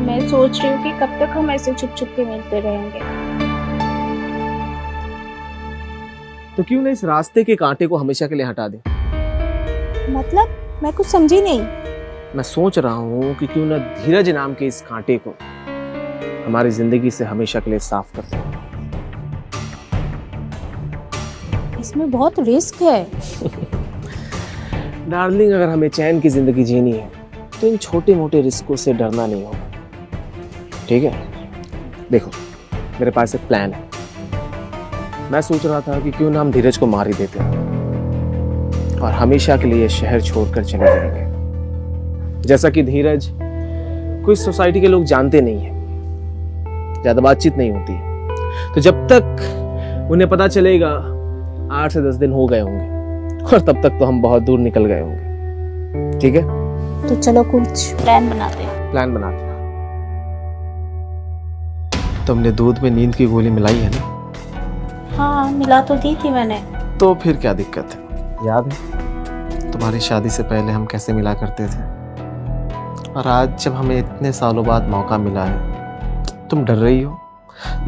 मैं सोच रही हूँ कि कब तक हम ऐसे छुप छुप के मिलते रहेंगे। तो क्यों ना इस रास्ते के कांटे को हमेशा के लिए हटा दे। मतलब मैं कुछ समझी नहीं। मैं सोच रहा हूँ कि क्यों ना धीरज नाम के इस कांटे को हमारी जिंदगी से हमेशा के लिए साफ कर दे। इसमें बहुत रिस्क है। डार्लिंग, अगर हमें चैन की जिंदगी जीनी है तो इन छोटे मोटे रिस्कों से डरना नहीं होगा, ठीक है? देखो, मेरे पास एक प्लान है। मैं सोच रहा था कि क्यों ना हम धीरज को मार ही देते हैं और हमेशा के लिए शहर छोड़कर चले जाएंगे। जैसा कि धीरज कोई सोसाइटी के लोग जानते नहीं है, ज्यादा बातचीत नहीं होती है, तो जब तक उन्हें पता चलेगा 8 से 10 दिन हो गए होंगे और तब तक तो हम बहुत दूर निकल गए होंगे, ठीक है? तो चलो कुछ प्लान बनाते हैं। प्लान बनाते हैं। तुमने दूध में नींद की गोली मिलाई है ना? हाँ, मिला तो दी थी मैंने। तो फिर क्या दिक्कत है? याद है तुम्हारी शादी से पहले हम कैसे मिला करते थे? और आज जब हमें इतने सालों बाद मौका मिला है, तुम डर रही हो?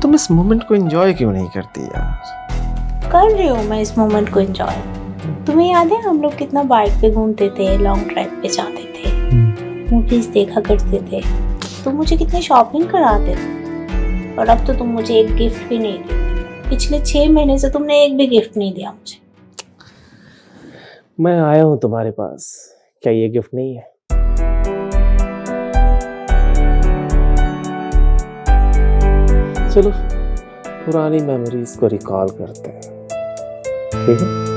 तुम इस मोमेंट को एंजॉय क्यों नहीं करती यार? कर रही हूँ मैं इस मोमेंट को एंजॉय। तुम्हें याद है हम लोग कितना बाइक पे घूमते थे, लॉन्ग ड्राइव पे जाते थे, मूवीज देखा करते थे, तुम मुझे कितनी शॉपिंग कराते थे। और अब तो तुम मुझे एक गिफ्ट भी नहीं देते। पिछले 6 महीने से तुमने एक भी गिफ्ट नहीं दिया मुझे। मैं आया हूँ तुम्हारे पास, क्या ये गिफ्ट नहीं है? चलो पुरानी मेमोरीज को रिकॉल करते हैं, ठीक है?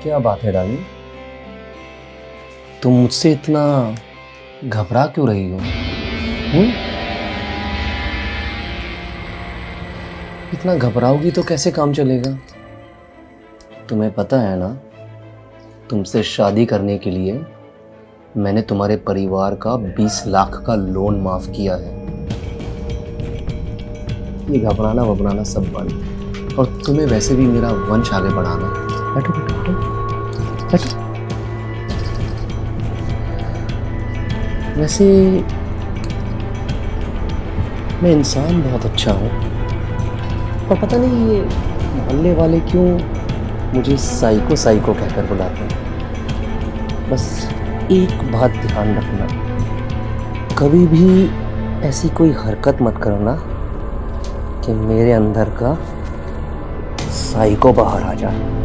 क्या बात है डार्लिंग, तुम मुझसे इतना घबरा क्यों रही हो? इतना घबराओगी तो कैसे काम चलेगा? तुम्हें पता है ना, तुमसे शादी करने के लिए मैंने तुम्हारे परिवार का 20 लाख का लोन माफ किया है। ये घबराना वबराना सब बंद, और तुम्हें वैसे भी मेरा वंश आगे बढ़ाना है। बैठो बैठो बैठो। वैसे मैं इंसान बहुत अच्छा हूँ, और पता नहीं ये मोहल्ले वाले क्यों मुझे साइको साइको कहकर बुलाते हैं। बस एक बात ध्यान रखना, कभी भी ऐसी कोई हरकत मत करना कि मेरे अंदर का साइको बाहर आ जाए।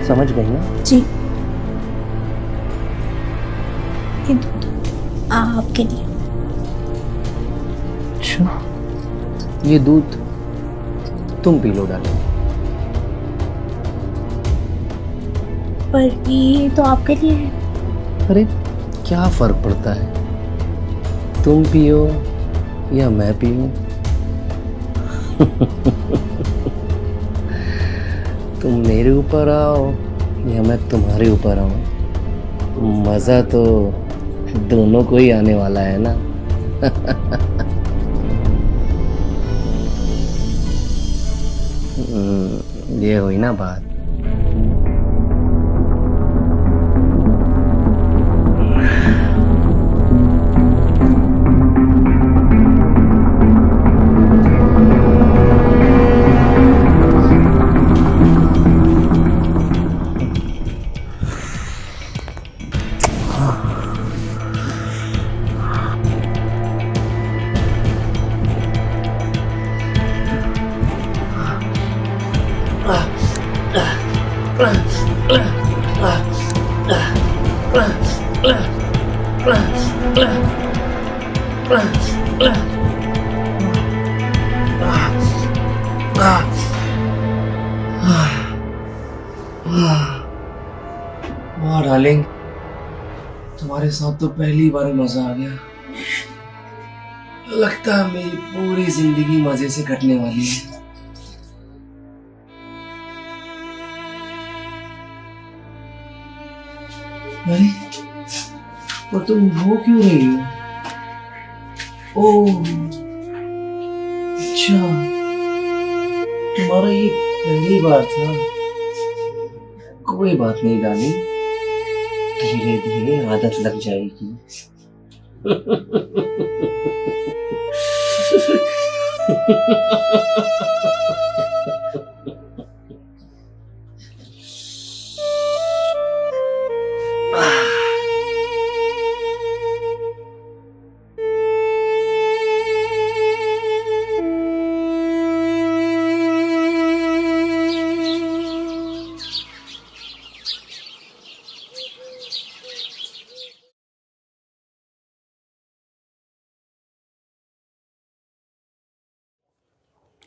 समझ गई ना? जी। ये दूध आपके लिए। अच्छा, ये दूध तुम पी लो डालो। पर ये तो आपके लिए है। अरे क्या फर्क पड़ता है, तुम पियो या मैं पीऊं? तुम मेरे ऊपर आओ या मैं तुम्हारे ऊपर आऊं, मजा तो दोनों को ही आने वाला है ना। ये हुई ना बात। वाह डार्लिंग, तुम्हारे साथ तो पहली बार मजा आ गया। लगता है मेरी पूरी जिंदगी मजे से कटने वाली है। अरे पर तुम रो क्यों रही हो? ओह अच्छा, तुम्हारा ये पहली बार था। कोई बात नहीं डाली, धीरे धीरे आदत लग जाएगी।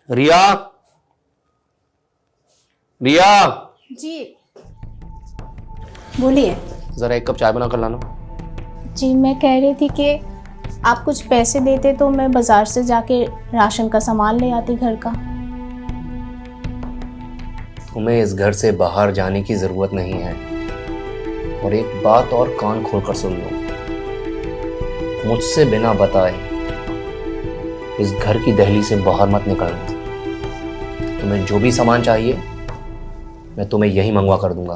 रिया, रिया, जी बोलिए। जरा एक कप चाय बना कर लाना। जी मैं कह रही थी कि आप कुछ पैसे देते तो मैं बाजार से जाके राशन का सामान ले आती घर का। तुम्हें इस घर से बाहर जाने की जरूरत नहीं है। और एक बात और कान खोलकर सुन लो, मुझसे बिना बताए इस घर की दहलीज से बाहर मत निकलना। तुम्हें जो भी सामान चाहिए मैं तुम्हें यही मंगवा कर दूंगा।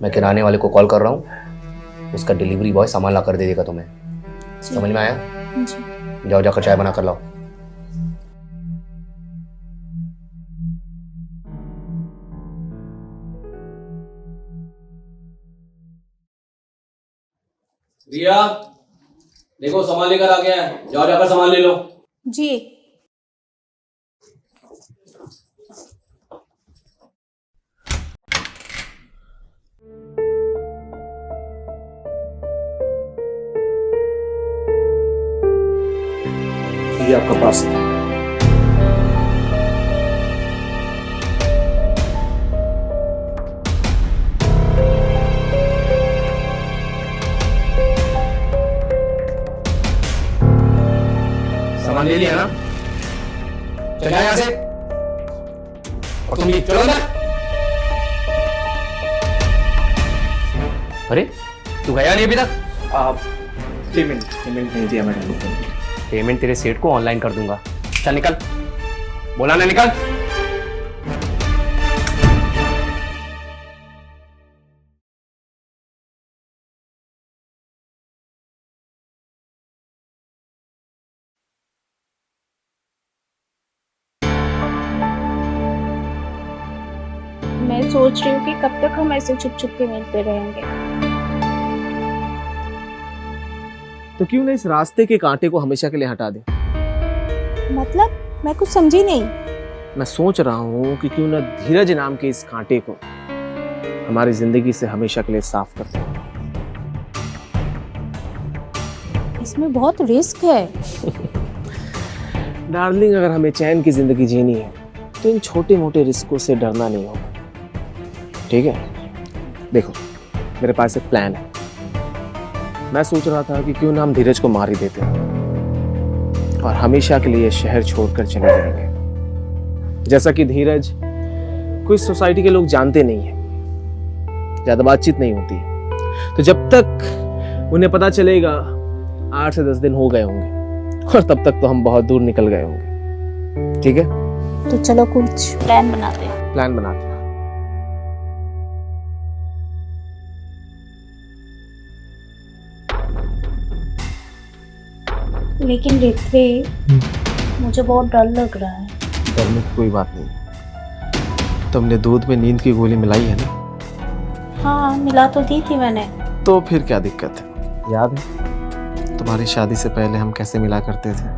मैं किराने वाले को कॉल कर रहा हूँ, उसका डिलीवरी बॉय सामान ला कर दे देगा तुम्हें। समझ में आया? जी। जाओ जाकर चाय बना कर लाओ। रिया, देखो सामान लेकर आ गया है, जाओ जाकर सामान ले लो। जी ये आपका पार्सल है। सामान ले लिया ना? चल जाओ यहाँ से। और तुम ये चलो ना। अरे तू गया नहीं अभी तक? आप पेमेंट नहीं दिया मैडम। पेमेंट तेरे सेठ को ऑनलाइन कर दूंगा। चल निकल, बोला ना निकल। मैं सोच रही हूँ कि कब तक हम ऐसे छुप छुप के मिलते रहेंगे। तो क्यों ना इस रास्ते के कांटे को हमेशा के लिए हटा दे। मतलब मैं कुछ समझी नहीं। मैं सोच रहा हूँ कि क्यों ना धीरज नाम के इस कांटे को हमारी जिंदगी से हमेशा के लिए साफ कर दें। इसमें बहुत रिस्क है। डार्लिंग, अगर हमें चैन की जिंदगी जीनी है तो इन छोटे मोटे रिस्कों से डरना नहीं होगा, ठीक है? देखो, मेरे पास एक प्लान है। मैं सोच रहा था कि क्यों ना हम धीरज को मार ही देते हैं और हमेशा के लिए शहर छोड़कर चले जाएंगे। जैसा कि धीरज कोई सोसाइटी के लोग जानते नहीं है, ज्यादा बातचीत नहीं होती है, तो जब तक उन्हें पता चलेगा 8 से 10 दिन हो गए होंगे और तब तक तो हम बहुत दूर निकल गए होंगे, ठीक है? तो चलो कुछ प्लान बनाते हैं। प्लान बनाते हैं। लेकिन ऋत्विक, मुझे बहुत डर लग रहा है। डरने की कोई बात नहीं। तुमने दूध में नींद की गोली मिलाई है ना? हाँ मिला तो दी थी मैंने। तो फिर क्या दिक्कत है? याद है तुम्हारी शादी से पहले हम कैसे मिला करते थे?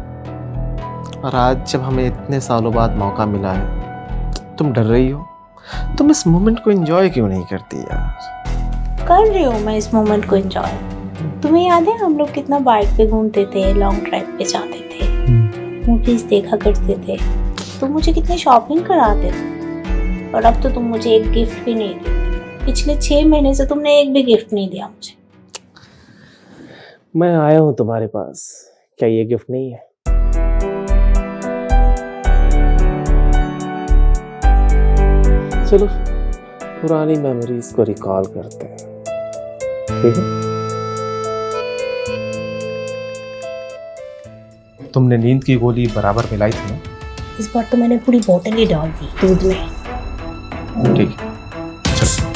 और आज जब हमें इतने सालों बाद मौका मिला है, तुम डर रही हो? तुम इस मोमेंट को एंजॉय क्यों नहीं करती यार? कर रही हूँ मैं इस मोमेंट को एंजॉय। तुम्हें याद है हम लोग कितना बाइक पे घूमते थे, लॉन्ग ड्राइव पे जाते थे, मूवीज देखा करते थे, तुम मुझे कितनी शॉपिंग कराते थे। और अब तो तुम मुझे एक गिफ्ट भी नहीं देते। पिछले 6 महीने से तुमने एक भी गिफ्ट नहीं दिया मुझे। मैं आया हूँ तुम्हारे पास, क्या ये गिफ्ट नहीं है? चलो पुरानी मेमोरीज को रिकॉल करते हैं। ठीक है? तुमने नींद की गोली बराबर मिलाई थी ना? इस बार तो मैंने पूरी बोतल ही डाल दी दूध में। ठीक है, चलो।